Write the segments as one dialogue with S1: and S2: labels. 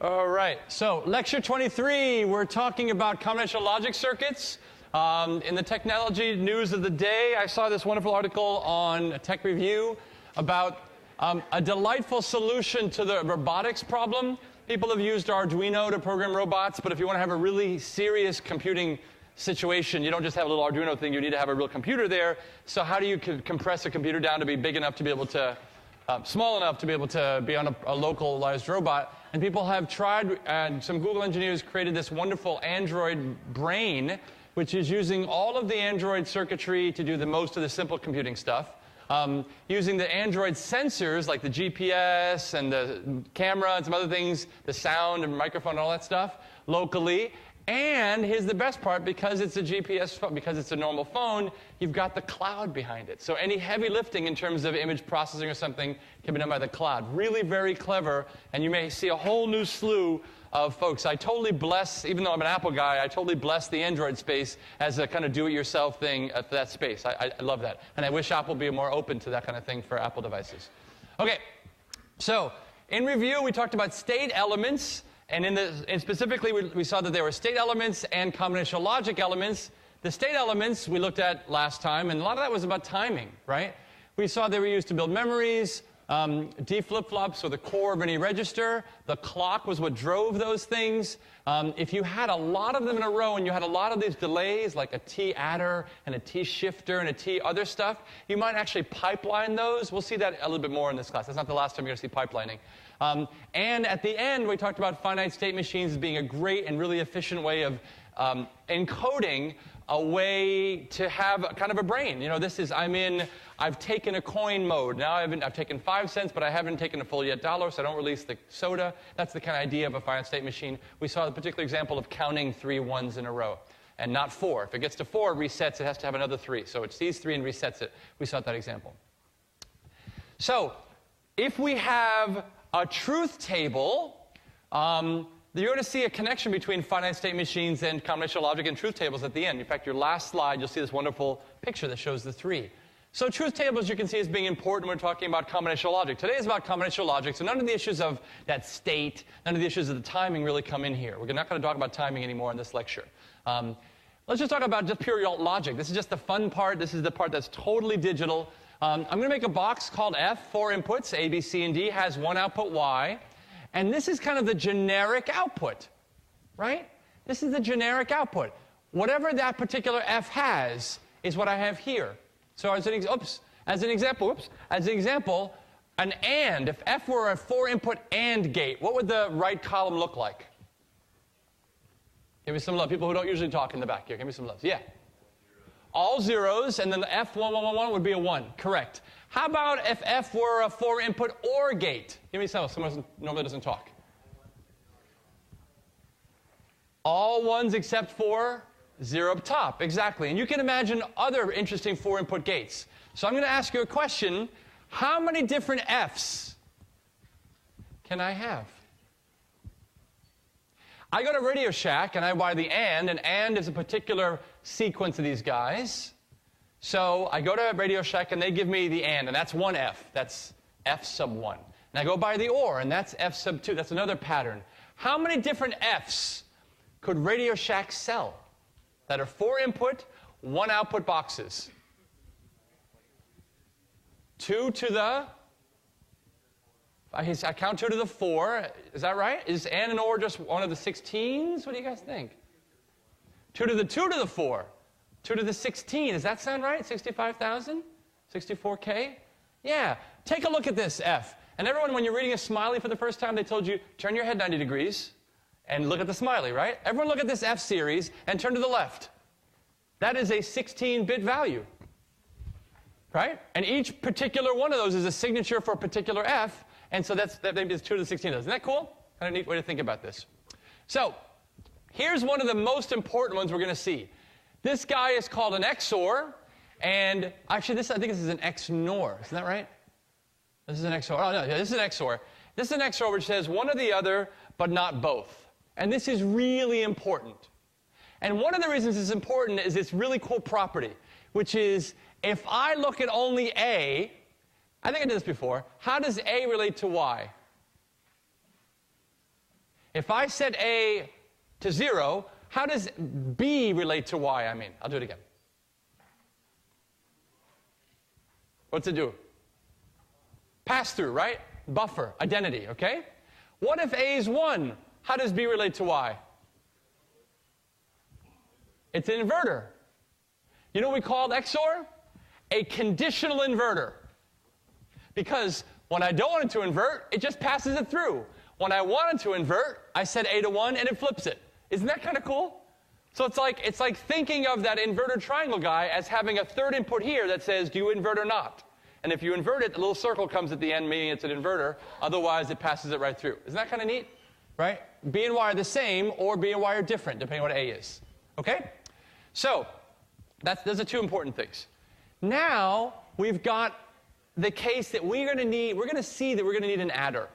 S1: All right, so lecture 23, we're talking about combinational logic circuits. In the technology news of the day, I saw this wonderful article on Tech Review about a delightful solution to the robotics problem. People have used Arduino to program robots, but if you want to have a really serious computing situation, you don't just have a little Arduino thing, you need to have a real computer there. So how do you compress a computer down to be big enough to be able to, small enough to be able to be on a localized robot? And people have tried, and some Google engineers created this wonderful Android brain, which is using all of the Android circuitry to do most of the simple computing stuff. Using the Android sensors, like the GPS and the camera and some other things, the sound and microphone and all that stuff, locally. And here's the best part, because it's a GPS phone, because it's a normal phone, you've got the cloud behind it. So any heavy lifting in terms of image processing or something can be done by the cloud. Really very clever, and you may see a whole new slew of folks. I totally bless, even though I'm an Apple guy, I totally bless the Android space as a kind of do-it-yourself thing for that space. I love that. And I wish Apple would be more open to that kind of thing for Apple devices. Okay, so in review, we talked about state elements. And specifically, we saw that there were state elements and combinational logic elements. The state elements we looked at last time, and a lot of that was about timing, right? We saw they were used to build memories. D flip-flops were the core of any register. The clock was what drove those things. If you had a lot of them in a row and you had a lot of these delays, like a T adder and a T shifter and a T other stuff, you might actually pipeline those. We'll see that a little bit more in this class. That's not the last time you're going to see pipelining. And at the end, we talked about finite state machines as being a great and really efficient way of encoding a way to have kind of a brain. You know, this is, I've taken a coin mode. Now I've taken 5 cents, but I haven't taken a full yet dollar, so I don't release the soda. That's the kind of idea of a finite state machine. We saw the particular example of counting 3 ones in a row, and not 4. If it gets to 4, it resets. It has to have another 3. So it sees 3 and resets it. We saw that example. So if we have a truth table, you're going to see a connection between finite state machines and combinational logic and truth tables at the end. In fact, your last slide, you'll see this wonderful picture that shows the 3. So truth tables, you can see, as being important when we're talking about combinational logic. Today is about combinational logic, so none of the issues of that state, none of the issues of the timing really come in here. We're not going to talk about timing anymore in this lecture. Let's just talk about just pure logic. This is just the fun part. This is the part that's totally digital. I'm going to make a box called F, 4 inputs, A, B, C, and D, has 1 output, Y. And this is kind of the generic output, right? This is the generic output. Whatever that particular F has is what I have here. So as an example, an AND, if F were a 4-input AND gate, what would the right column look like? Give me some love. People who don't usually talk in the back here, give me some love. Yeah. All zeros, and then the F1111 would be a 1. Correct. How about if F were a 4-input OR gate? Give me some. Someone normally doesn't talk. All 1s except for 0 up top. Exactly. And you can imagine other interesting 4-input gates. So I'm going to ask you a question. How many different Fs can I have? I go to Radio Shack and I buy the and is a particular sequence of these guys. So I go to Radio Shack and they give me the and that's 1 F. That's F sub 1. And I go buy the or, and that's F sub 2. That's another pattern. How many different Fs could Radio Shack sell that are 4-input, 1-output boxes? 2 to the... I count 2 to the 4. Is that right? Is and or just one of the 16s? What do you guys think? 2 to the 2 to the 4. 2 to the 16. Does that sound right? 65,000? 64K? Yeah. Take a look at this F. And everyone, when you're reading a smiley for the first time, they told you, turn your head 90 degrees and look at the smiley, right? Everyone look at this F series and turn to the left. That is a 16-bit value, right? And each particular one of those is a signature for a particular F. And so that maybe is 2 to the 16. Isn't that cool? Kind of neat way to think about this. So here's one of the most important ones we're going to see. This guy is called an XOR. And actually, I think this is an XNOR. Isn't that right? This is an XOR. Oh, no, this is an XOR. This is an XOR which says one or the other, but not both. And this is really important. And one of the reasons it's important is its really cool property, which is if I look at only A, I think I did this before. How does A relate to Y? If I set A to 0, how does B relate to Y? I mean, I'll do it again. What's it do? Pass through, right? Buffer, identity, okay? What if A is 1? How does B relate to Y? It's an inverter. You know what we called XOR? A conditional inverter. Because when I don't want it to invert, it just passes it through. When I want it to invert, I set A to 1 and it flips it. Isn't that kind of cool? So it's like thinking of that inverter triangle guy as having a third input here that says, do you invert or not? And if you invert it, the little circle comes at the end, meaning it's an inverter. Otherwise, it passes it right through. Isn't that kind of neat? Right? B and Y are the same, or B and Y are different, depending on what A is. Okay? So those are two important things. Now, we've got the case that we're going to see that we're going to need an adder.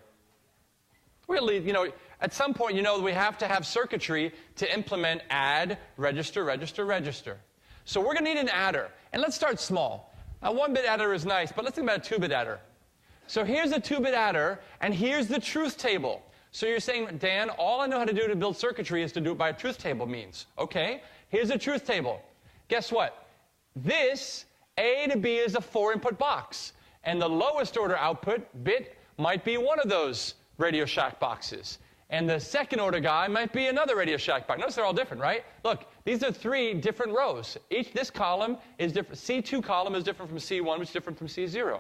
S1: We're going to, you know, at some point, you know, we have to have circuitry to implement add, register, register, register. So we're going to need an adder. And let's start small. A 1-bit adder is nice, but let's think about a 2-bit adder. So here's a 2-bit adder, and here's the truth table. So you're saying, Dan, all I know how to do to build circuitry is to do it by a truth table means. Okay, here's a truth table. Guess what? This A to B is a 4-input box. And the lowest order output bit might be one of those Radio Shack boxes. And the second order guy might be another Radio Shack box. Notice they're all different, right? Look, these are 3 different rows. This column is different. C2 column is different from C1, which is different from C0.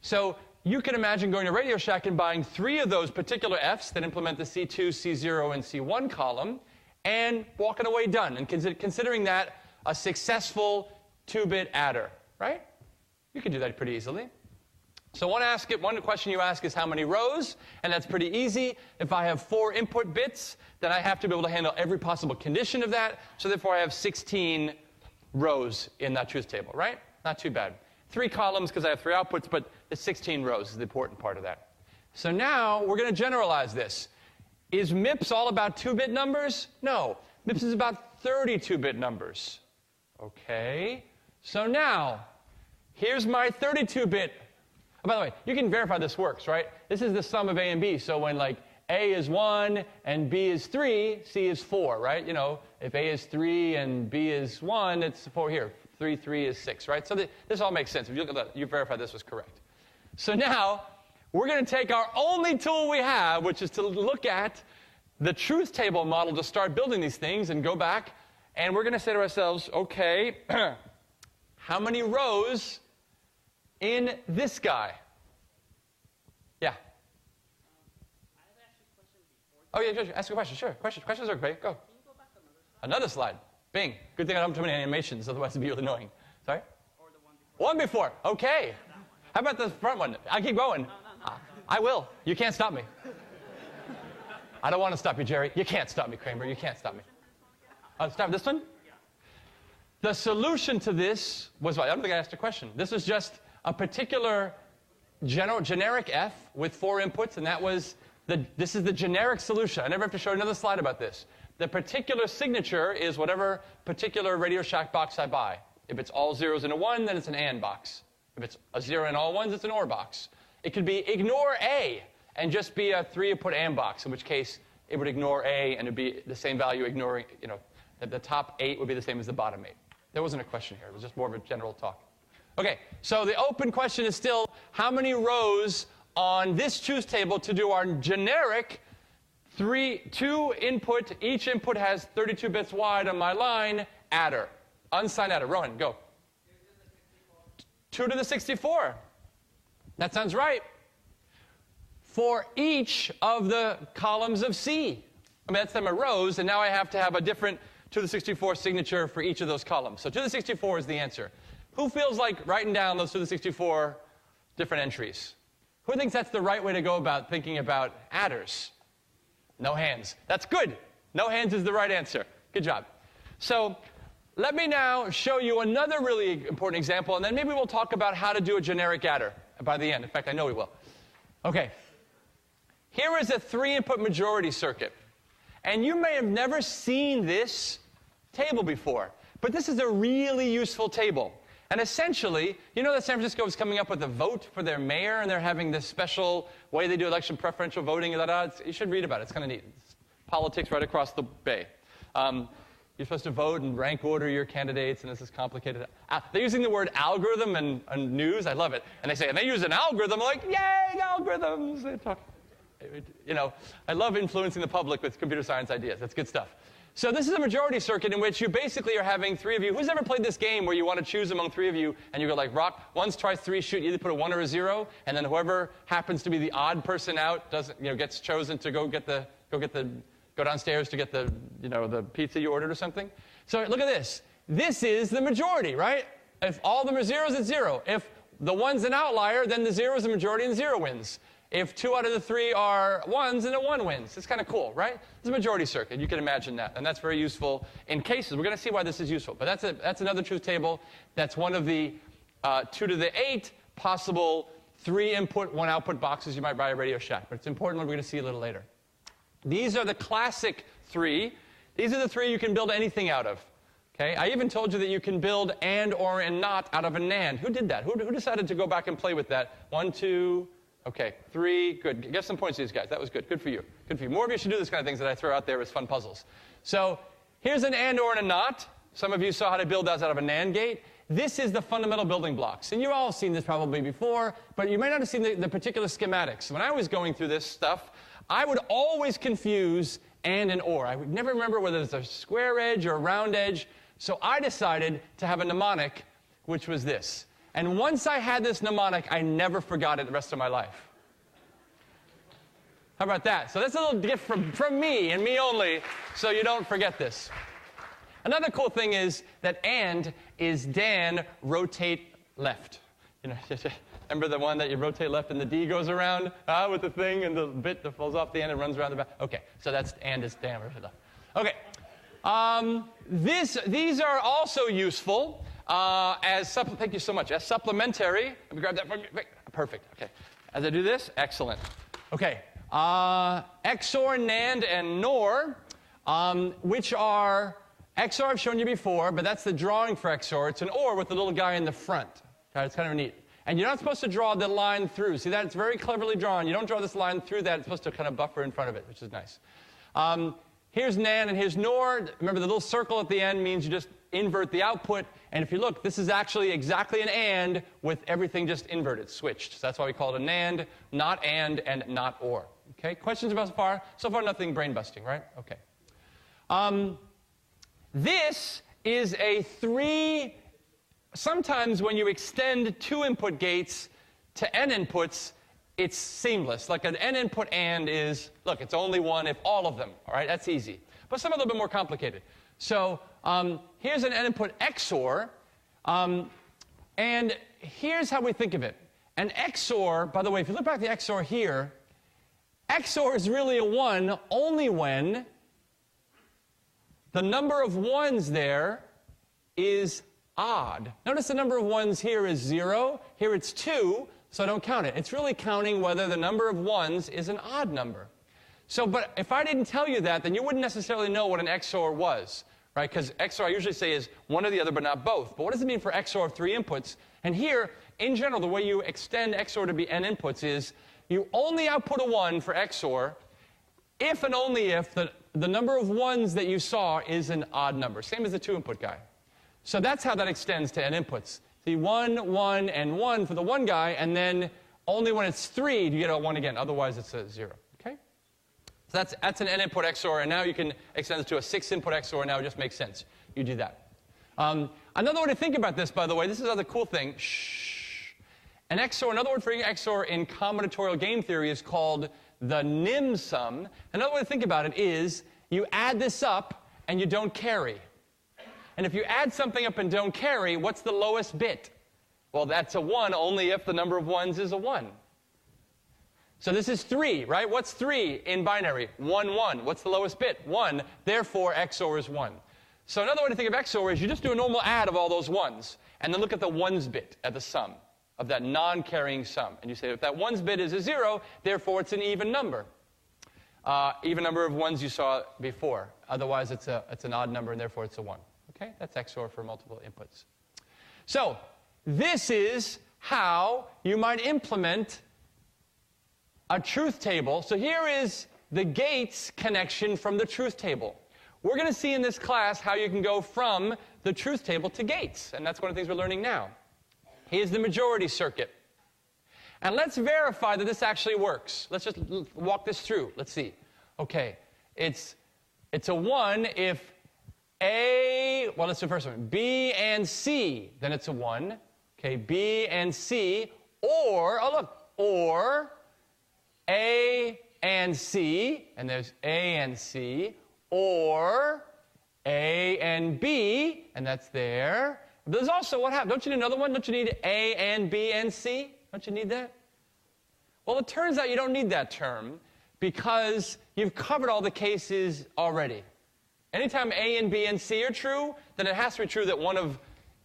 S1: So you can imagine going to Radio Shack and buying 3 of those particular Fs that implement the C2, C0, and C1 column, and walking away done, and considering that a successful 2-bit adder, right? You can do that pretty easily. So one question you ask is how many rows, and that's pretty easy. If I have 4 input bits, then I have to be able to handle every possible condition of that, so therefore I have 16 rows in that truth table, right? Not too bad. 3 columns because I have 3 outputs, but the 16 rows is the important part of that. So now we're going to generalize this. Is MIPS all about 2-bit numbers? No. MIPS is about 32-bit numbers. Okay. So now, here's my 32-bit. Oh, by the way, you can verify this works, right? This is the sum of A and B. So when like A is 1 and B is 3, C is 4, right? You know, if A is 3 and B is 1, it's 4 here. 3, 3 is 6, right? So this all makes sense. If you look at that, you verify this was correct. So now, we're going to take our only tool we have, which is to look at the truth table model to start building these things and go back. And we're going to say to ourselves, okay, how many rows in this guy? Yeah. Oh, yeah, sure. Ask a question. Sure. Questions are great. Go. Another slide. Bing. Good thing I don't have too many animations, otherwise it'd be really annoying. Sorry? Or the one before. Okay. How about the front one? I keep going. No. I will. You can't stop me. I don't want to stop you, Jerry. You can't stop me, Kramer. You can't stop me. Start with this one? The solution to this was, I don't think I asked a question. This was just a particular generic F with 4 inputs, and that was this is the generic solution. I never have to show another slide about this. The particular signature is whatever particular Radio Shack box I buy. If it's all zeros and a 1, then it's an AND box. If it's a 0 and all 1s, it's an OR box. It could be ignore A and just be a 3-input AND box, in which case it would ignore A and it would be the same value ignoring, you know, the top 8 would be the same as the bottom 8. There wasn't a question here. It was just more of a general talk. Okay, so the open question is still how many rows on this truth table to do our generic 2 input, each input has 32 bits wide on my line, adder. Unsigned adder. Rohan, go. 2 to the 64. That sounds right. For each of the columns of C. I mean, that's them are rows, and now I have to have a different 2 to the 64 signature for each of those columns. So 2 to the 64 is the answer. Who feels like writing down those 2 to the 64 different entries? Who thinks that's the right way to go about thinking about adders? No hands. That's good. No hands is the right answer. Good job. So let me now show you another really important example, and then maybe we'll talk about how to do a generic adder by the end. In fact, I know we will. Okay. Here is a 3-input majority circuit. And you may have never seen this table before, but this is a really useful table. And essentially, you know that San Francisco is coming up with a vote for their mayor, and they're having this special way they do election preferential voting. You should read about it. It's kind of neat. It's politics right across the bay. You're supposed to vote and rank order your candidates, and this is complicated. They're using the word algorithm and news. I love it. And they say, and they use an algorithm. I'm like, yay, algorithms. They talk. You know, I love influencing the public with computer science ideas. That's good stuff. So this is a majority circuit in which you basically are having three of you. Who's ever played this game where you want to choose among three of you, and you go like rock, ones, twice, three, shoot. You either put a 1 or a 0, and then whoever happens to be the odd person out doesn't, gets chosen to go downstairs to get the, the pizza you ordered or something. So look at this. This is the majority, right? If all of them are zeros, it's 0. If the 1's an outlier, then the 0 is the majority and 0 wins. If 2 out of the 3 are 1s, then a 1 wins. It's kind of cool, right? It's a majority circuit. You can imagine that. And that's very useful in cases. We're going to see why this is useful. But that's another truth table. That's one of the 2 to the 8 possible 3 input, 1 output boxes you might buy at Radio Shack. But it's important. We're going to see a little later. These are the classic 3. These are the 3 you can build anything out of. Okay? I even told you that you can build and, or, and not out of a NAND. Who did that? Who decided to go back and play with that? 1, 2, okay, 3. Good. Get some points to these guys. That was good. Good for you. Good for you. More of you should do this kind of things that I throw out there as fun puzzles. So here's an and, or, and a not. Some of you saw how to build those out of a NAND gate. This is the fundamental building blocks. And you've all seen this probably before, but you might not have seen the particular schematics. When I was going through this stuff, I would always confuse and or. I would never remember whether it's a square edge or a round edge. So I decided to have a mnemonic, which was this. And once I had this mnemonic, I never forgot it the rest of my life. How about that? So that's a little gift from me and me only, so you don't forget this. Another cool thing is that and is Dan rotate left. Remember the one that you rotate left and the D goes around with the thing and the bit that falls off the end and runs around the back? Okay, so that's and is Dan rotate left. Okay. These are also useful thank you so much, as supplementary. Let me grab that from you. Perfect, okay. As I do this, excellent. Okay, XOR, NAND, and NOR, which are, XOR I've shown you before, but that's the drawing for XOR. It's an OR with the little guy in the front. Okay, it's kind of neat. And you're not supposed to draw the line through. See that? It's very cleverly drawn. You don't draw this line through that. It's supposed to kind of buffer in front of it, which is nice. Here's NAND and here's NOR. Remember, the little circle at the end means you just invert the output. And if you look, this is actually exactly an AND with everything just inverted, switched. So that's why we call it a NAND, not AND, and not OR. Okay, questions about so far? So far, nothing brain-busting, right? Okay. This is a 3... Sometimes when you extend 2 input gates to n inputs, it's seamless. Like an n input AND is, look, it's only 1 if all of them. All right, that's easy. But some are a little bit more complicated. So here's an n input XOR. And here's how we think of it. An XOR, by the way, if you look back at the XOR here, XOR is really a 1 only when the number of 1s there is odd. Notice the number of 1s here is 0. Here it's 2, so I don't count it. It's really counting whether the number of 1s is an odd number. So, but if I didn't tell you that, then you wouldn't necessarily know what an XOR was, right? Because XOR I usually say is one or the other, but not both. But what does it mean for XOR of 3 inputs? And here, in general, the way you extend XOR to be n inputs is you only output a 1 for XOR if and only if the number of 1s that you saw is an odd number, same as the 2 input guy. So that's how that extends to n inputs. See, 1, 1, and 1 for the 1 guy, and then only when it's 3 do you get a 1 again. Otherwise, it's a 0. Okay? So that's an n input XOR, and now you can extend it to a 6 input XOR, and now it just makes sense. You do that. Another way to think about this, by the way, this is another cool thing. Shh. An XOR, another word for XOR in combinatorial game theory is called the nim sum. Another way to think about it is you add this up, and you don't carry. And if you add something up and don't carry, what's the lowest bit? Well, that's a 1 only if the number of 1s is a 1. So this is 3, right? What's 3 in binary? 1, 1. What's the lowest bit? 1. Therefore, XOR is 1. So another way to think of XOR is you just do a normal add of all those 1s, and then look at the 1s bit at the sum of that non-carrying sum. And you say, if that 1s bit is a 0, therefore it's an even number. Even number of 1s you saw before. Otherwise, it's an odd number, and therefore it's a 1. Okay, that's XOR for multiple inputs. So this is how you might implement a truth table. So here is the gates connection from the truth table. We're going to see in this class how you can go from the truth table to gates, and that's one of the things we're learning now. Here's the majority circuit. And let's verify that this actually works. Let's just walk this through. Let's see. Okay, it's a 1 if let's do the first one. B and C, then it's a 1. Okay, B and C, or A and C, and there's A and C, or A and B, and that's there. But there's also, what happened? Don't you need another one? Don't you need A and B and C? Don't you need that? Well, it turns out you don't need that term because you've covered all the cases already. Anytime A and B and C are true, then it has to be true that one of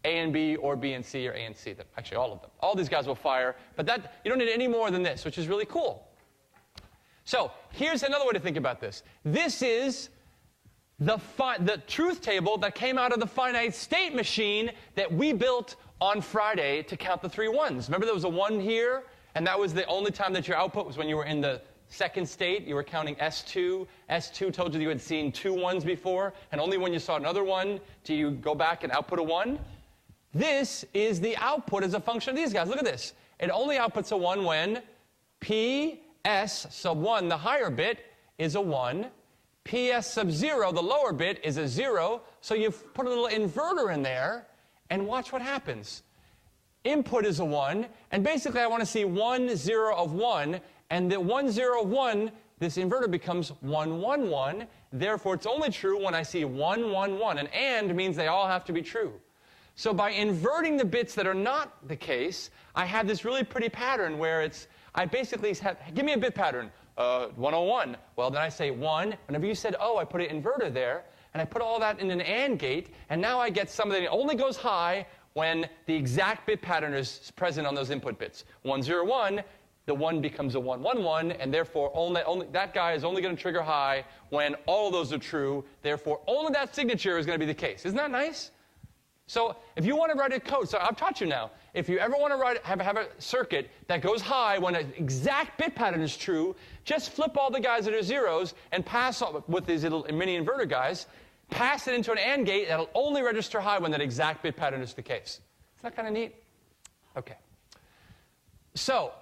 S1: A and B or B and C or A and C. Actually, all of them. All these guys will fire. But you don't need any more than this, which is really cool. So here's another way to think about this. This is the truth table that came out of the finite state machine that we built on Friday to count the 3 ones. Remember there was a 1 here? And that was the only time that your output was when you were in the second state. You were counting S2. S2 told you that you had seen 2 ones before. And only when you saw another 1 do you go back and output a 1. This is the output as a function of these guys. Look at this. It only outputs a 1 when PS sub 1, the higher bit, is a 1. PS sub 0, the lower bit, is a 0. So you've put a little inverter in there, and watch what happens. Input is a 1, and basically I want to see 1, 0 of 1, and the 1, 0 of 1, this inverter becomes 1, 1, 1. Therefore, it's only true when I see 1, 1, 1. And AND means they all have to be true. So by inverting the bits that are not the case, I have this really pretty pattern where I basically have, give me a bit pattern, 101. Well, then I say 1. Whenever you said, I put an inverter there, and I put all that in an AND gate, and now I get something that only goes high when the exact bit pattern is present on those input bits. 1, 0, 1, the 1 becomes a 1, 1, 1, and therefore only that guy is only going to trigger high when all of those are true. Therefore, only that signature is going to be the case. Isn't that nice? So if you want to write a code, so I've taught you now, if you ever want to have a circuit that goes high when an exact bit pattern is true, just flip all the guys that are zeros and pass with these little mini inverter guys, pass it into an AND gate that'll only register high when that exact bit pattern is the case. Isn't that kind of neat? Okay. So,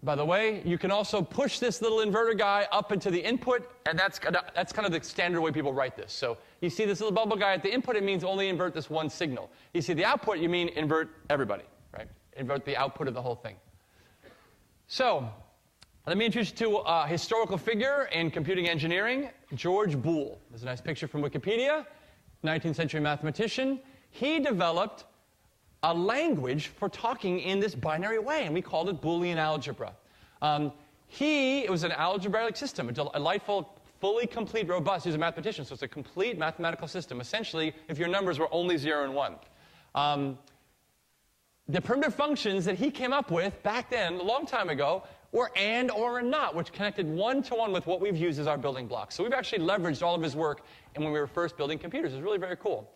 S1: by the way, you can also push this little inverter guy up into the input, and that's kind of the standard way people write this. So you see this little bubble guy at the input, it means only invert this one signal. You see the output, you mean invert everybody, right? Invert the output of the whole thing. So let me introduce you to a historical figure in computing engineering, George Boole. There's a nice picture from Wikipedia, 19th century mathematician. He developed a language for talking in this binary way, and we called it Boolean algebra. It was an algebraic system, a delightful, fully complete, robust. He's a mathematician, so it's a complete mathematical system, essentially, if your numbers were only 0 and 1. The primitive functions that he came up with back then, a long time ago, were AND or a NOT, which connected 1-to-1 with what we've used as our building blocks. So we've actually leveraged all of his work when we were first building computers. It's really very cool.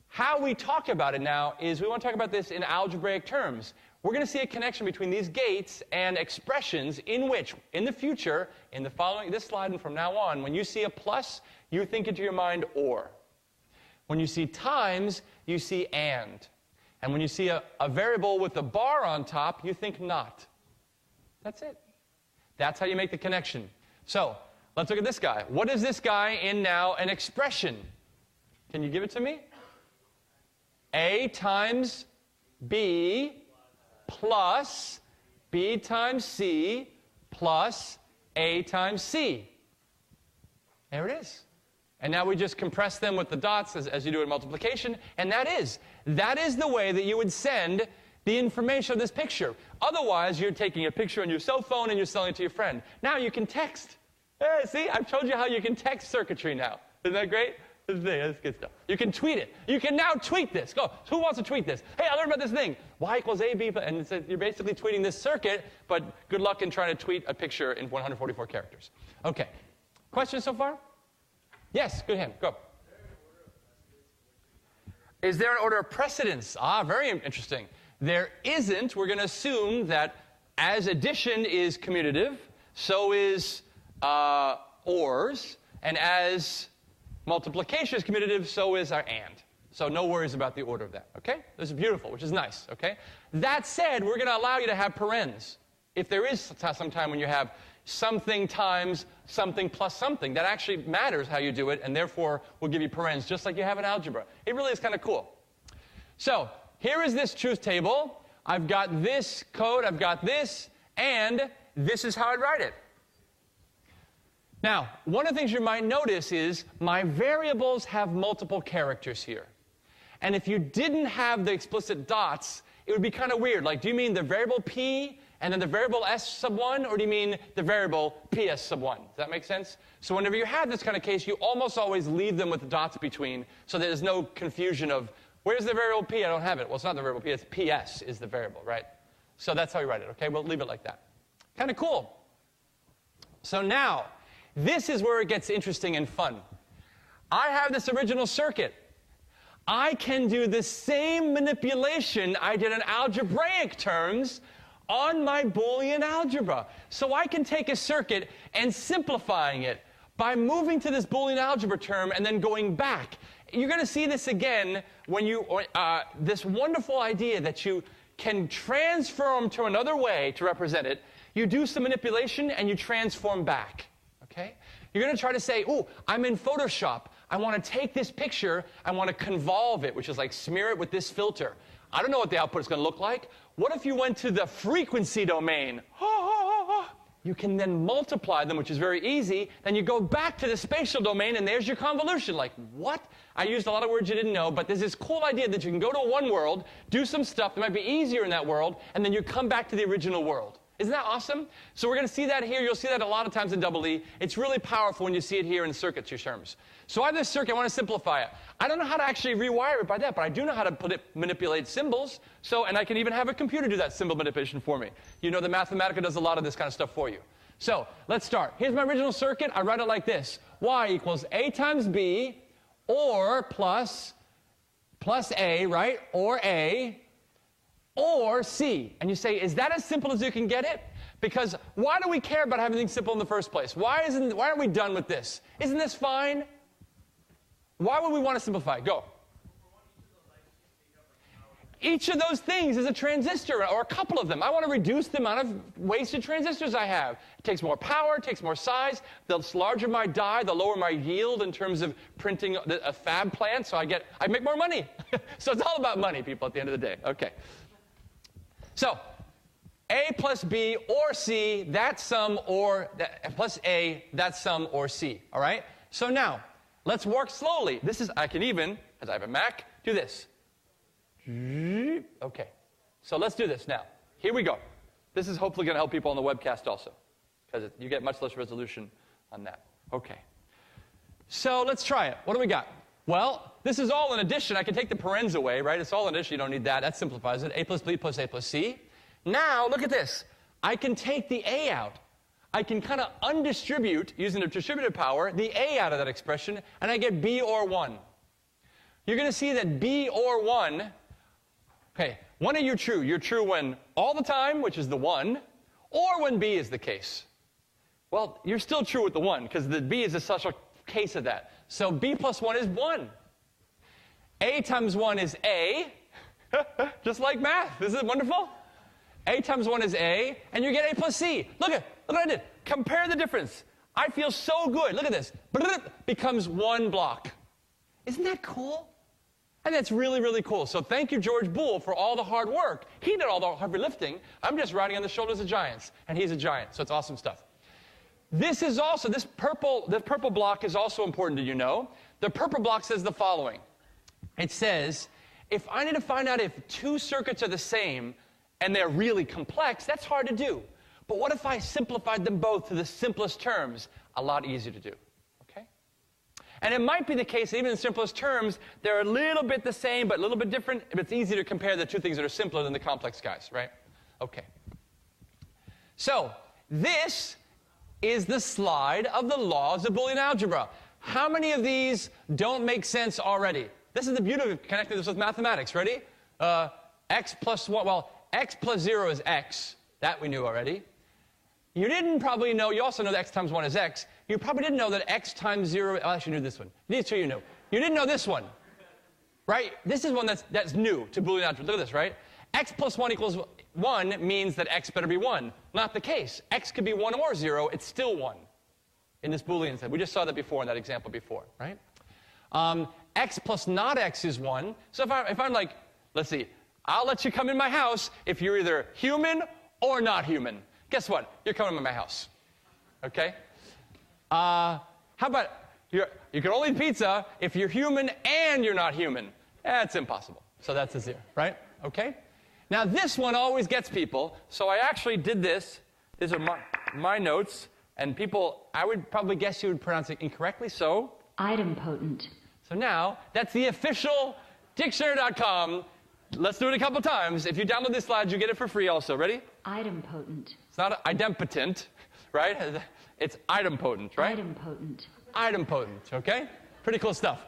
S1: How we talk about it now is we want to talk about this in algebraic terms. We're going to see a connection between these gates and expressions in which, in the future, in the following this slide and from now on, when you see a plus, you think into your mind OR. When you see times, you see AND. And when you see a variable with a bar on top, you think NOT. That's it. That's how you make the connection. So let's look at this guy. What is this guy in now an expression? Can you give it to me? A times B plus B times C plus A times C. There it is. And now we just compress them with the dots as you do in multiplication. And that is the way that you would send the information of this picture. Otherwise, you're taking a picture on your cell phone and you're selling it to your friend. Now you can text. Hey, see, I've told you how you can text circuitry now. Isn't that great? That's good stuff. You can tweet it. You can now tweet this. Go. Who wants to tweet this? Hey, I learned about this thing. Y equals AB. And you're basically tweeting this circuit, but good luck in trying to tweet a picture in 144 characters. Okay. Questions so far? Yes, good hand. Go. Is there an order of precedence? Very interesting. There isn't. We're going to assume that as addition is commutative, so is ORs, and as multiplication is commutative, so is our AND. So no worries about the order of that, okay? This is beautiful, which is nice, okay? That said, we're going to allow you to have parens. If there is some time when you have something times something plus something, that actually matters how you do it, and therefore we'll give you parens, just like you have in algebra. It really is kind of cool. So here is this truth table. I've got this code, I've got this, and this is how I'd write it. Now, one of the things you might notice is my variables have multiple characters here. And if you didn't have the explicit dots, it would be kind of weird. Like, do you mean the variable p and then the variable s sub 1, or do you mean the variable ps sub 1? Does that make sense? So whenever you have this kind of case, you almost always leave them with the dots between, so there's no confusion of, where's the variable p? I don't have it. Well, it's not the variable p, it's ps is the variable, right? So that's how you write it, okay? We'll leave it like that. Kind of cool. So now, this is where it gets interesting and fun. I have this original circuit. I can do the same manipulation I did in algebraic terms on my Boolean algebra. So I can take a circuit and simplifying it by moving to this Boolean algebra term and then going back. You're going to see this again when you, this wonderful idea that you can transform to another way to represent it. You do some manipulation and you transform back. Okay? You're going to try to say, ooh, I'm in Photoshop. I want to take this picture. I want to convolve it, which is like smear it with this filter. I don't know what the output is going to look like. What if you went to the frequency domain? You can then multiply them, which is very easy. Then you go back to the spatial domain, and there's your convolution. Like, what? I used a lot of words you didn't know, but there's this cool idea that you can go to one world, do some stuff that might be easier in that world, and then you come back to the original world. Isn't that awesome? So we're going to see that here. You'll see that a lot of times in EE. It's really powerful when you see it here in circuitry terms. So I have this circuit. I want to simplify it. I don't know how to actually rewire it by that, but I do know how to manipulate symbols. So, and I can even have a computer do that symbol manipulation for me. You know, the Mathematica does a lot of this kind of stuff for you. So let's start. Here's my original circuit. I write it like this. Y equals A times B or plus A, right? Or A. Or C. And you say, is that as simple as you can get it? Because why do we care about having things simple in the first place? Why aren't we done with this? Isn't this fine? Why would we want to simplify? Go. Each of those things is a transistor, or a couple of them. I want to reduce the amount of wasted transistors I have. It takes more power, it takes more size. The larger my die, the lower my yield in terms of printing a fab plant, so I make more money. So it's all about money, people, at the end of the day. Okay. So, A plus B or C, that sum, or plus A, that sum, or C. All right? So now, let's work slowly. This is, I can even, as I have a Mac, do this. Okay. So let's do this now. Here we go. This is hopefully going to help people on the webcast also, because you get much less resolution on that. Okay. So let's try it. What do we got? Well, this is all in addition. I can take the parens away, right? It's all in addition. You don't need that. That simplifies it. A plus B plus A plus C. Now, look at this. I can take the A out. I can kind of undistribute, using the distributive power, the A out of that expression, and I get B or 1. You're going to see that B or 1, okay, when are you true? You're true when all the time, which is the 1, or when B is the case. Well, you're still true with the 1, because the B is a special case of that. So B plus 1 is 1. A times 1 is A, just like math. Isn't it wonderful? A times 1 is A, and you get A plus C. Look what I did. Compare the difference. I feel so good. Look at this. Becomes one block. Isn't that cool? And that's really, really cool. So thank you, George Boole, for all the hard work. He did all the heavy lifting. I'm just riding on the shoulders of giants, and he's a giant, so it's awesome stuff. This is also, this purple block is also important to you know. The purple block says the following. It says, if I need to find out if two circuits are the same and they're really complex, that's hard to do. But what if I simplified them both to the simplest terms? A lot easier to do. Okay? And it might be the case that even in simplest terms, they're a little bit the same but a little bit different. But it's easy to compare the two things that are simpler than the complex guys, right? Okay. So this is the slide of the laws of Boolean algebra. How many of these don't make sense already? This is the beauty of connecting this with mathematics. Ready? X plus 1, well, X plus 0 is X. That we knew already. You didn't probably know, you also know that x times 1 is x. You probably didn't know that x times 0, oh, actually you knew this one. These two you knew. You didn't know this one, right? This is one that's new to Boolean algebra. Look at this, right? X plus 1 equals 1 means that x better be 1. Not the case. X could be 1 or 0. It's still 1 in this Boolean set. We just saw that before in that example before, right? X plus not x is 1. So if I'm like, let's see, I'll let you come in my house if you're either human or not human. Guess what? You're coming to my house. Okay? How about you can only eat pizza if you're human and you're not human. That's impossible. So that's a 0, right? Okay? Now this one always gets people, so I actually did this. These are my notes, and people, I would probably guess you would pronounce it incorrectly, so?
S2: Idempotent.
S1: So now, that's the official dictionary.com. Let's do it a couple times. If you download this slide, you get it for free also. Ready?
S2: Idempotent.
S1: It's not idempotent, right? It's idempotent, right?
S2: Idempotent.
S1: Idempotent, okay? Pretty cool stuff.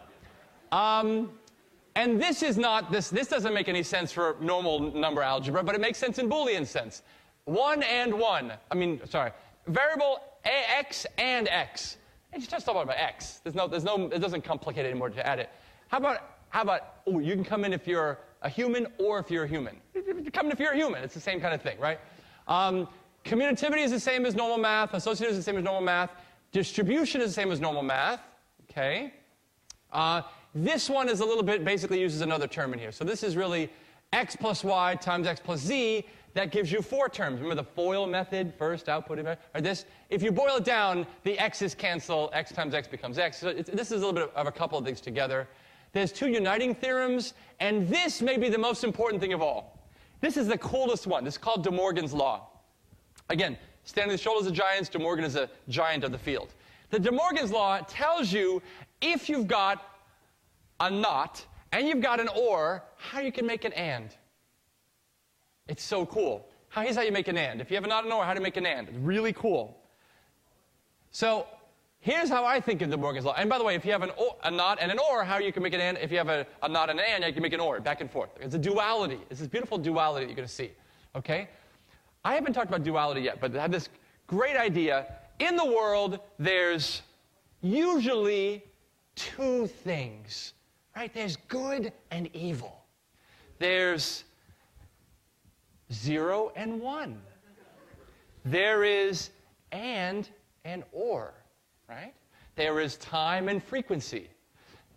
S1: And this is not, this doesn't make any sense for normal number algebra, but it makes sense in Boolean sense. 1 and 1. Variable x and x. It's just talking about x. It doesn't complicate it anymore to add it. How about, oh, you can come in if you're a human or if you're a human. Come in if you're a human. It's the same kind of thing, right? Commutativity is the same as normal math. Associative is the same as normal math. Distribution is the same as normal math, okay? This one is a little bit, basically uses another term in here. So this is really x plus y times x plus z. That gives you 4 terms. Remember the FOIL method, first output, or this? If you boil it down, the x's cancel. X times x becomes x. So this is a little bit of a couple of things together. There's 2 uniting theorems, and this may be the most important thing of all. This is the coolest one. This is called De Morgan's law. Again, standing on the shoulders of giants, De Morgan is a giant of the field. The De Morgan's law tells you if you've got a not and you've got an or, how you can make an and. It's so cool. Here's how you make an and. If you have a not and an or, how to make an and. It's really cool. So here's how I think of De Morgan's law. And by the way, if you have a not and an or, how you can make an and. If you have a not and an and, you can make an or, back and forth. It's a duality. It's this beautiful duality that you're going to see. Okay? I haven't talked about duality yet, but I have this great idea. In the world, there's usually 2 things. Right? There's good and evil. There's 0 and 1. There is and or, right? There is time and frequency.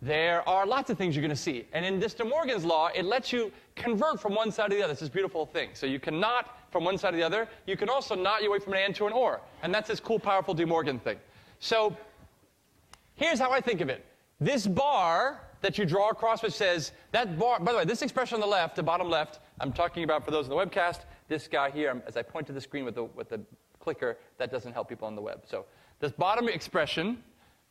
S1: There are lots of things you're going to see. And in this De Morgan's law, it lets you convert from one side to the other. It's this beautiful thing. So you can not from one side to the other. You can also not your way from an and to an or. And that's this cool, powerful De Morgan thing. So here's how I think of it. This bar that you draw across which says, that bar, by the way, this expression on the left, the bottom left, I'm talking about for those in the webcast, this guy here, as I point to the screen with the clicker, that doesn't help people on the web. So this bottom expression,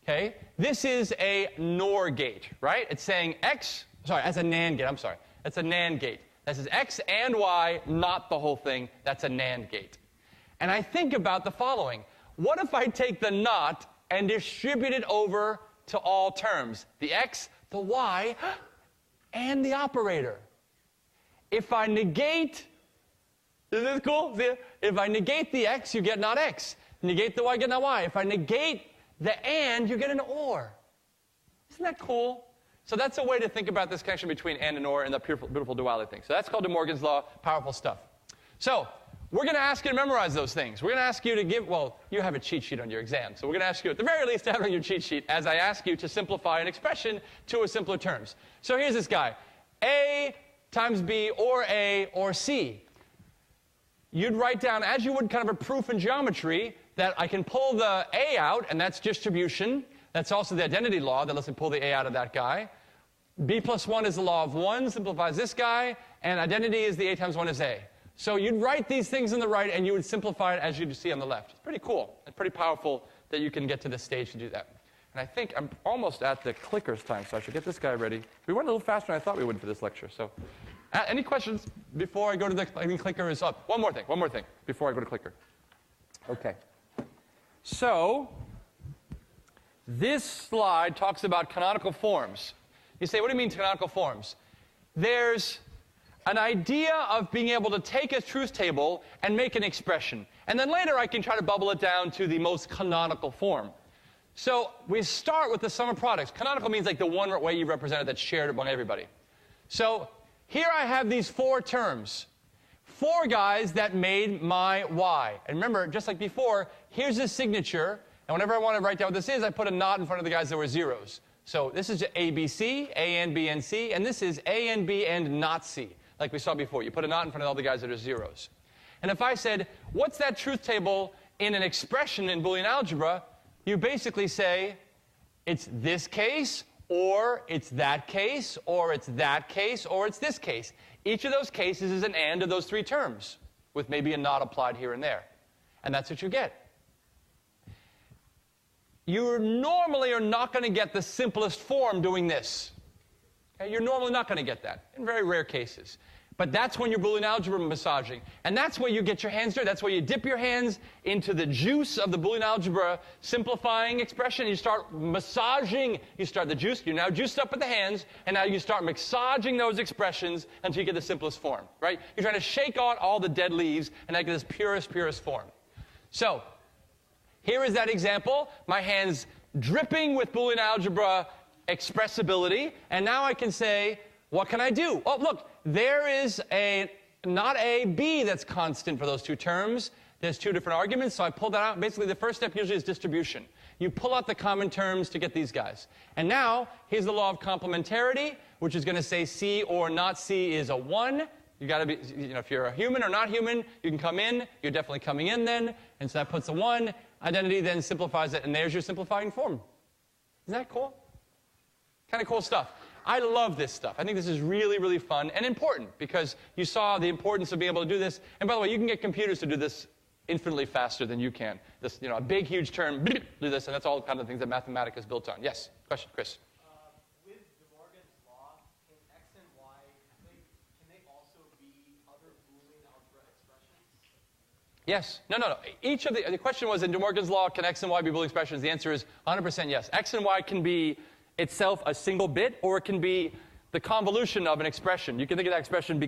S1: okay, this is a NOR gate, right? It's saying x, sorry, that's a NAND gate, I'm sorry. That's a NAND gate. That says x and y, not the whole thing. That's a NAND gate. And I think about the following. What if I take the not and distribute it over to all terms? The x, the y, and the operator. If I negate, isn't this cool? See, if I negate the x, you get not x. Negate the y, you get not y. If I negate the and, you get an or. Isn't that cool? So that's a way to think about this connection between and or and the beautiful duality thing. So that's called De Morgan's law, powerful stuff. So we're going to ask you to memorize those things. We're going to ask you to give, well, you have a cheat sheet on your exam. So we're going to ask you at the very least to have it on your cheat sheet as I ask you to simplify an expression to a simpler terms. So here's this guy. A times B or A or C. You'd write down, as you would kind of a proof in geometry, that I can pull the A out, and that's distribution. That's also the identity law that lets me pull the A out of that guy. B plus 1 is the law of 1, simplifies this guy, and identity is the A times 1 is A. So you'd write these things on the right, and you would simplify it as you see on the left. It's pretty cool. It's pretty powerful that you can get to this stage to do that. And I think I'm almost at the clickers time, so I should get this guy ready. We went a little faster than I thought we would for this lecture. So any questions before I go to the clicker is up? One more thing before I go to clicker. Okay. So this slide talks about canonical forms. You say, what do you mean canonical forms? There's an idea of being able to take a truth table and make an expression. And then later I can try to bubble it down to the most canonical form. So we start with the sum of products. Canonical means like the one way you represent it that's shared among everybody. So here I have these 4 terms. 4 guys that made my y. And remember, just like before, here's the signature. And whenever I want to write down what this is, I put a not in front of the guys that were zeros. So this is A, B, C, A, N, B, and C. And this is A, N, B, and not C, like we saw before. You put a not in front of all the guys that are zeros. And if I said, what's that truth table in an expression in Boolean algebra, you basically say, it's this case, or it's that case, or it's that case, or it's this case. Each of those cases is an and of those 3 terms, with maybe a not applied here and there. And that's what you get. You normally are not going to get the simplest form doing this. Okay? You're normally not going to get that, in very rare cases. But that's when you're Boolean algebra massaging. And that's where you get your hands dirty. That's where you dip your hands into the juice of the Boolean algebra simplifying expression. You start massaging. You start the juice. You're now juiced up with the hands. And now you start massaging those expressions until you get the simplest form. Right? You're trying to shake out all the dead leaves and get this purest form. So here is that example. My hands dripping with Boolean algebra expressibility. And now I can say, what can I do? Oh, look, there is not a B that's constant for those 2 terms. There's 2 different arguments, so I pull that out. Basically, the first step usually is distribution. You pull out the common terms to get these guys. And now, here's the law of complementarity, which is going to say C or not C is a 1. You got to be, if you're a human or not human, you can come in. You're definitely coming in then. And so that puts a 1. Identity then simplifies it, and there's your simplifying form. Isn't that cool? Kind of cool stuff. I love this stuff. I think this is really, really fun and important because you saw the importance of being able to do this. And by the way, you can get computers to do this infinitely faster than you can. This, a big, huge term, do this, and that's all kind of things that Mathematica is built on. Yes? Question, Chris?
S3: With De Morgan's law, can X and Y, can they also be other Boolean algebra expressions?
S1: Yes. No. Each of the question was in De Morgan's law, can X and Y be Boolean expressions? The answer is 100% yes. X and Y can be itself a single bit, or it can be the convolution of an expression. You can think of that expression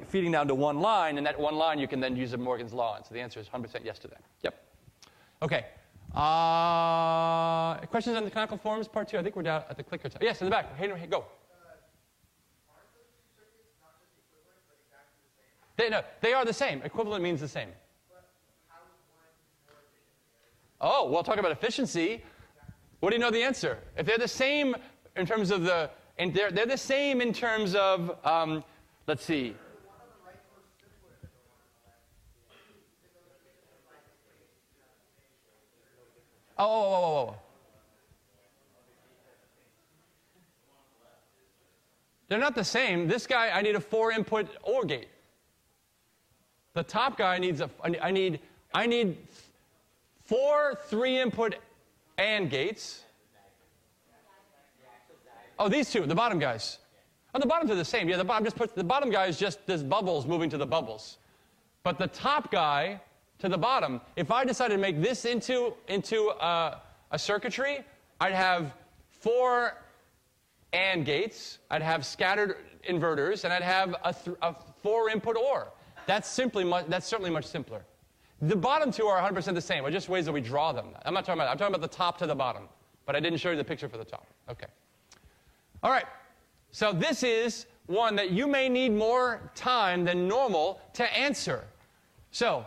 S1: feeding down to one line, and that one line you can then use a Morgan's law. And so the answer is 100% yes to that. Yep. Okay. Questions on the canonical forms, part 2? I think we're down at the clicker time. Yes, in the back. Hey, go. They are the same. Equivalent means the same. Oh, well, talk about efficiency. What do you know the answer? If they're the same in terms of they're the same in terms of, let's see. Oh. They're not the same. This guy, I need a 4-input OR gate. The top guy needs I need 4 3-input AND gates. Oh, these 2, the bottom guys. Oh, the bottoms are the same. Yeah, the bottom guy is just this bubbles moving to the bubbles. But the top guy to the bottom, if I decided to make this into a circuitry, I'd have 4 AND gates, I'd have scattered inverters, and I'd have a 4-input OR. That's certainly much simpler. The bottom 2 are 100% the same. It's just ways that we draw them. I'm talking about the top to the bottom. But I didn't show you the picture for the top. Okay. All right. So this is one that you may need more time than normal to answer. So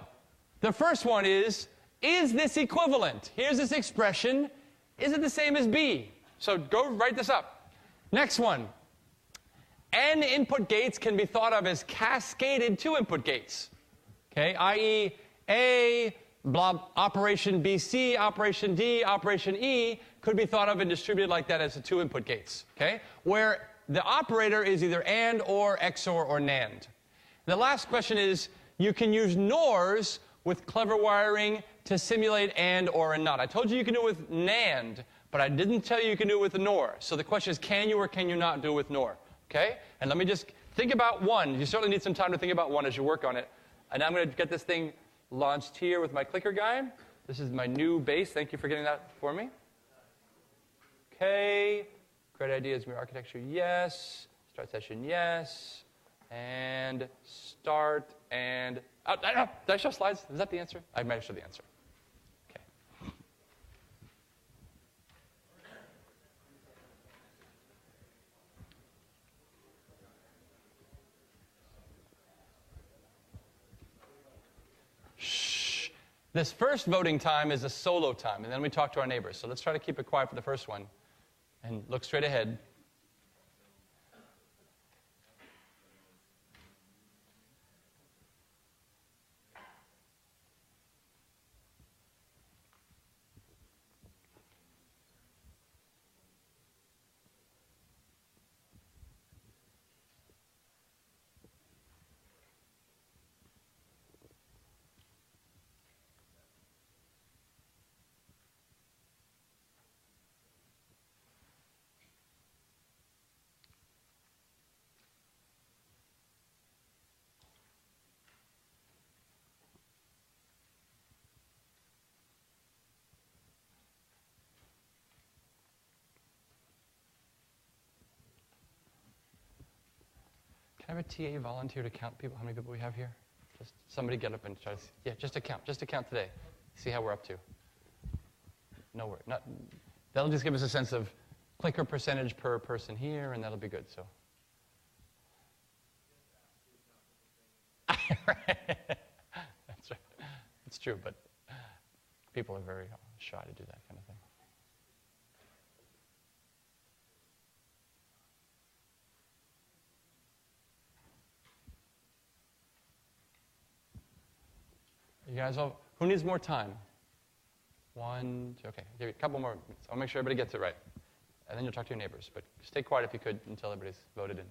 S1: the first one is this equivalent? Here's this expression. Is it the same as B? So go write this up. Next one. N input gates can be thought of as cascaded 2-input gates. Okay, i.e., A, operation BC, operation D, operation E could be thought of and distributed like that as the 2-input gates, okay? Where the operator is either AND or XOR or NAND. The last question is, you can use NORs with clever wiring to simulate AND or a NOT. I told you can do it with NAND, but I didn't tell you can do it with a NOR. So the question is, can you or can you not do it with NOR, okay? And let me just think about one. You certainly need some time to think about one as you work on it. And I'm going to get this thing launched here with my clicker guy. This is my new base. Thank you for getting that for me. Okay. Great ideas, new architecture, yes. Start session, yes. And start, and... did I show slides? Is that the answer? I might have showed the answer. Okay. Shh. This first voting time is a solo time, and then we talk to our neighbors. So let's try to keep it quiet for the first one. And look straight ahead. Can I have a TA volunteer to count people? How many people we have here? Just somebody get up and try to see. Yeah, just to count today. See how we're up to. No worry. That'll just give us a sense of clicker percentage per person here, and that'll be good. So. That's right. It's true, but people are very shy to do that kind of thing. You guys all, who needs more time? 1, 2, okay, give you a couple more minutes. I'll make sure everybody gets it right. And then you'll talk to your neighbors, but stay quiet if you could until everybody's voted in.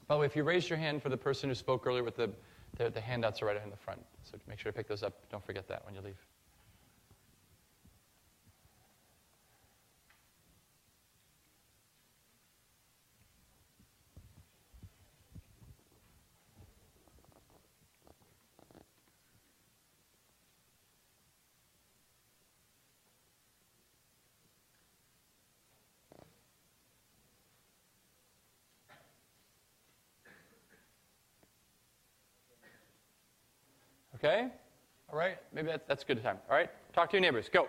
S1: By the way, if you raised your hand for the person who spoke earlier with the handouts are right in the front. So make sure to pick those up. Don't forget that when you leave. Okay? All right? Maybe that's a good time. All right? Talk to your neighbors. Go.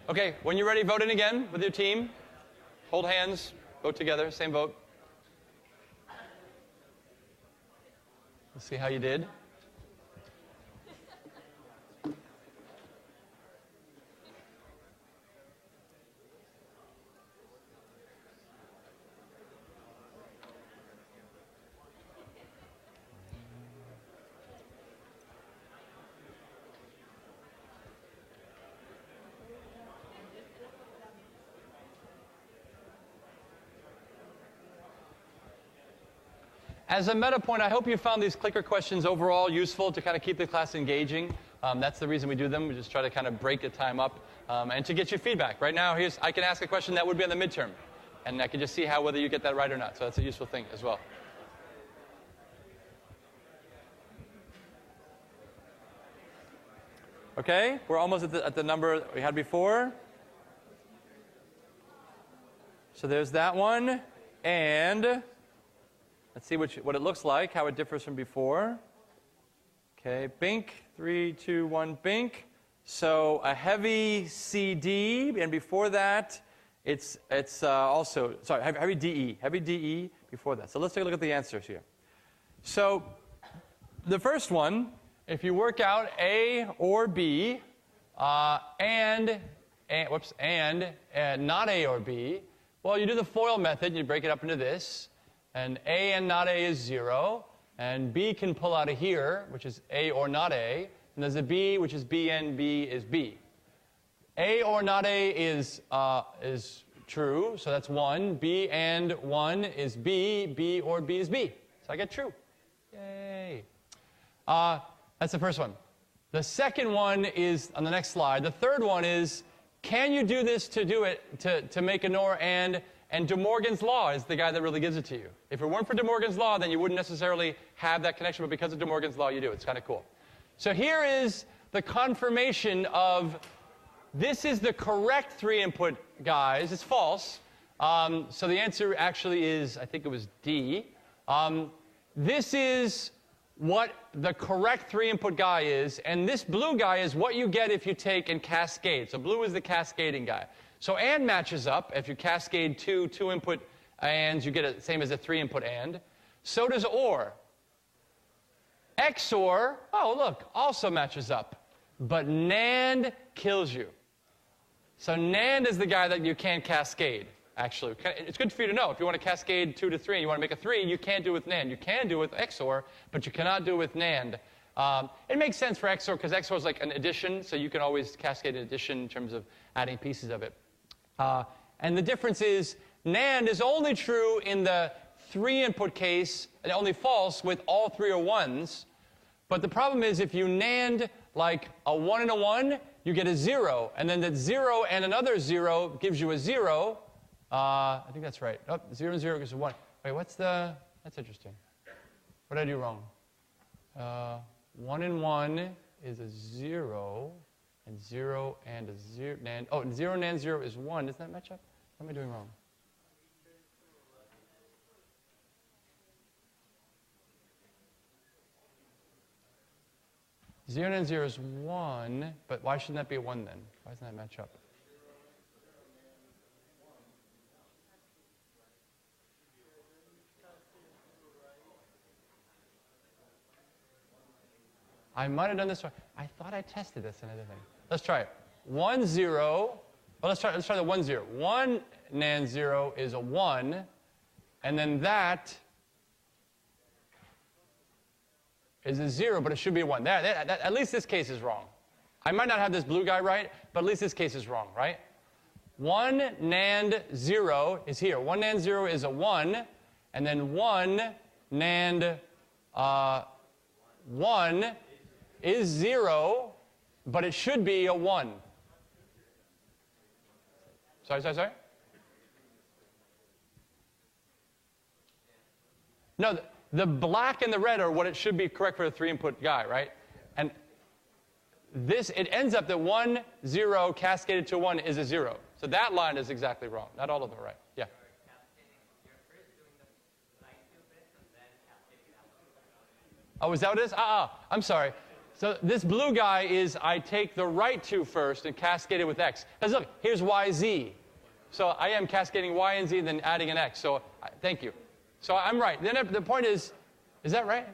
S1: Okay, when you're ready, vote in again with your team. Hold hands, vote together, same vote. Let's see how you did. As a meta point, I hope you found these clicker questions overall useful to kind of keep the class engaging. That's the reason we do them. We just try to kind of break the time up and to get you feedback. Right now, I can ask a question that would be on the midterm, and I can just see whether you get that right or not. So that's a useful thing as well. Okay, we're almost at the number we had before. So there's that one, and let's see what it looks like, how it differs from before. Okay, bink, 3, 2, 1, bink. So a heavy CD, and before that, it's also, sorry, heavy DE before that. So let's take a look at the answers here. So the first one, if you work out A or B, and not A or B, well, you do the FOIL method, and you break it up into this, and A and not A is 0, and B can pull out of here, which is A or not A, and there's a B, which is B and B is B. A or not A is true, so that's 1. B and 1 is B. B or B is B. So I get true. Yay. That's the first one. The second one is on the next slide. The third one is, can you do this to make a NOR and De Morgan's law is the guy that really gives it to you. If it weren't for De Morgan's law, then you wouldn't necessarily have that connection, but because of De Morgan's law, you do. It's kind of cool. So here is the confirmation of this is the correct 3-input, guys. It's false. So the answer actually is, I think it was D. This is what the correct 3-input guy is, and this blue guy is what you get if you take and cascade. So blue is the cascading guy. So AND matches up. If you cascade 2-input ANDs, you get it same as a 3-input AND. So does OR. XOR, oh look, also matches up. But NAND kills you. So NAND is the guy that you can't cascade, actually. It's good for you to know. If you want to cascade 2 to 3 and you want to make a 3, you can't do it with NAND. You can do it with XOR, but you cannot do it with NAND. It makes sense for XOR because XOR is like an addition, so you can always cascade an addition in terms of adding pieces of it. And the difference is NAND is only true in the 3-input case and only false with all 3 are 1s. But the problem is if you NAND like a 1 and a 1, you get a 0. And then that 0 and another 0 gives you a 0. I think that's right. Oh, 0 and 0 gives a 1. Wait, that's interesting. What did I do wrong? 1 and 1 is a 0. And 0 and a 0. NAND, oh, 0 NAND 0 is 1. Doesn't that match up? What am I doing wrong? Zero NAND 0 is 1, but why shouldn't that be a 1 then? Why doesn't that match up? I might have done this wrong. I thought I tested this and everything. Let's try it. 1, 0. Well, let's try the 1, 0. 1 NAND 0 is a 1, and then that is a 0, but it should be a 1. At least this case is wrong. I might not have this blue guy right, but at least this case is wrong, right? 1 NAND 0 is here. 1 NAND 0 is a 1, and then 1 NAND 1 is 0, but it should be a 1. Sorry? No, the black and the red are what it should be correct for a 3-input guy, right? And this, it ends up that 1, 0 cascaded to 1 is a 0. So that line is exactly wrong. Not all of them are right. Yeah. Oh, is that what it is? I'm sorry. So this blue guy is I take the right 2 first and cascade it with X. Because look, here's YZ. So I am cascading Y and Z and then adding an X. So thank you. So I'm right. Then the point is that right?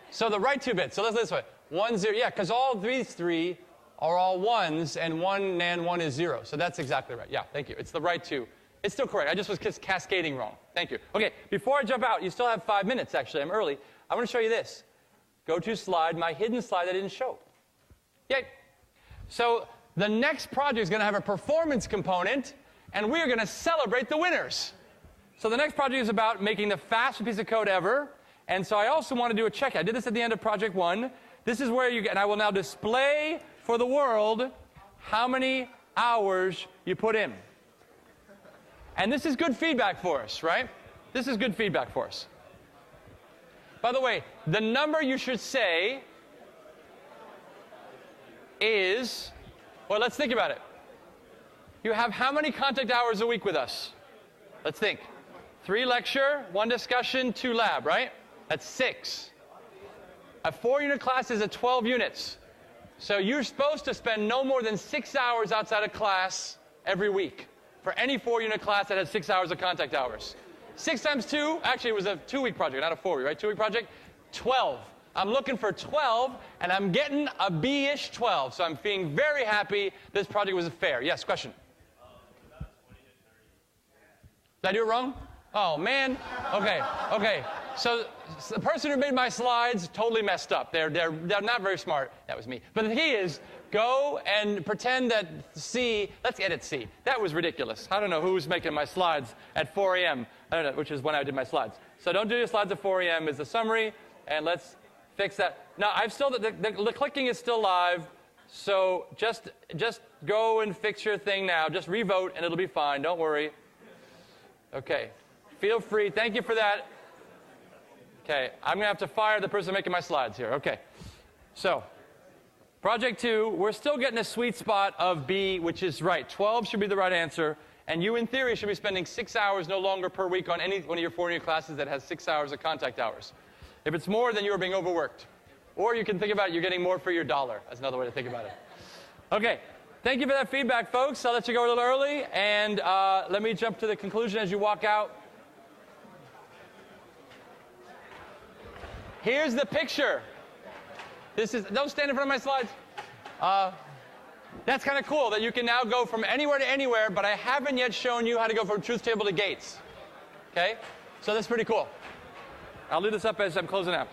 S1: So the right 2 bits. So let's do this way. 1, 0. Yeah, because all these 3 are all 1s, and 1 NAND 1 is 0. So that's exactly right. Yeah, thank you. It's the right 2. It's still correct. I just was cascading wrong. Thank you. Okay, before I jump out, you still have 5 minutes, actually. I'm early. I want to show you this. Go to slide, my hidden slide I didn't show. Yay. So the next project is going to have a performance component, and we are going to celebrate the winners. So the next project is about making the fastest piece of code ever. And so I also want to do a check. I did this at the end of project 1. This is where you get, and I will now display for the world how many hours you put in. And this is good feedback for us, right? This is good feedback for us. By the way, the number you should say is, well, let's think about it. You have how many contact hours a week with us? Let's think. 3 lecture, 1 discussion, 2 lab, right? That's 6. A 4-unit class is at 12 units. So you're supposed to spend no more than 6 hours outside of class every week for any 4-unit class that has 6 hours of contact hours. 6 times 2, actually it was a 2-week project, not a 4-week, right? 2-week project, 12. I'm looking for 12, and I'm getting a B-ish 12. So I'm feeling very happy this project was fair. Yes, question? Did I do it wrong? Oh, man. Okay. So the person who made my slides totally messed up. They're not very smart. That was me. But the key is, go and pretend that C, let's edit C. That was ridiculous. I don't know who's making my slides at 4 a.m., I don't know, which is when I did my slides. So don't do your slides at 4 a.m. is the summary, and let's fix that. Now, I've still, the clicking is still live, so just go and fix your thing now. Just re-vote, and it'll be fine. Don't worry. Okay. Feel free. Thank you for that. Okay. I'm going to have to fire the person making my slides here. Okay. So, project 2, we're still getting a sweet spot of B, which is right. 12 should be the right answer. And you, in theory, should be spending 6 hours no longer per week on any one of your 4-unit classes that has 6 hours of contact hours. If it's more, then you are being overworked. Or you can think about you're getting more for your dollar. That's another way to think about it. Okay. Thank you for that feedback, folks. I'll let you go a little early. And let me jump to the conclusion as you walk out. Here's the picture. Don't stand in front of my slides. That's kind of cool that you can now go from anywhere to anywhere, but I haven't yet shown you how to go from truth table to gates. Okay? So that's pretty cool. I'll leave this up as I'm closing out.